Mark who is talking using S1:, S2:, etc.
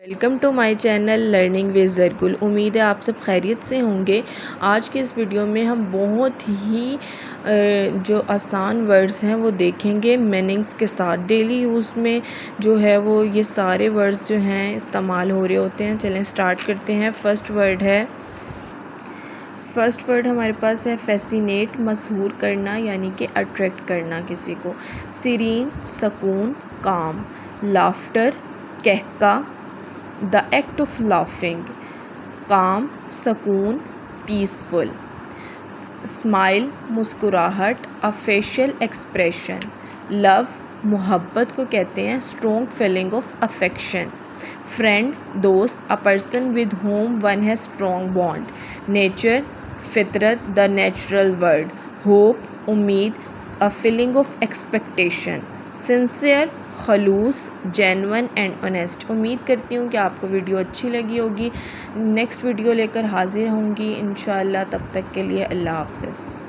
S1: Welcome to my channel learning with ज़रकुल। उम्मीद है आप सब खैरियत से होंगे। आज के इस वीडियो में हम बहुत ही जो आसान वर्ड्स हैं वो देखेंगे मीनिंग्स के साथ। डेली यूज़ में जो है वो ये सारे वर्ड्स जो हैं इस्तेमाल हो रहे होते हैं। चलें स्टार्ट करते हैं। फर्स्ट वर्ड हमारे पास है फैसिनेट, मशहूर करना यानी कि अट्रैक्ट करना किसी को। सीरीन, सकून, काम। लाफ्टर, कहका, the act of laughing. Calm, सकून, पीसफुल। स्माइल, मुस्कुराहट, अ फेशियल एक्सप्रेशन। लव, मोहब्बत को कहते हैं, strong feeling of affection. Friend, दोस्त, a person with whom one has strong bond. Nature, फितरत, द नेचुरल वर्ल्ड। होप, उम्मीद, a feeling of expectation. Sincere, खलूस, जेन्युइन एंड ऑनेस्ट। उम्मीद करती हूँ कि आपको वीडियो अच्छी लगी होगी। नेक्स्ट वीडियो लेकर हाजिर होंगी इंशाअल्लाह। तब तक के लिए अल्लाह हाफ़िज़।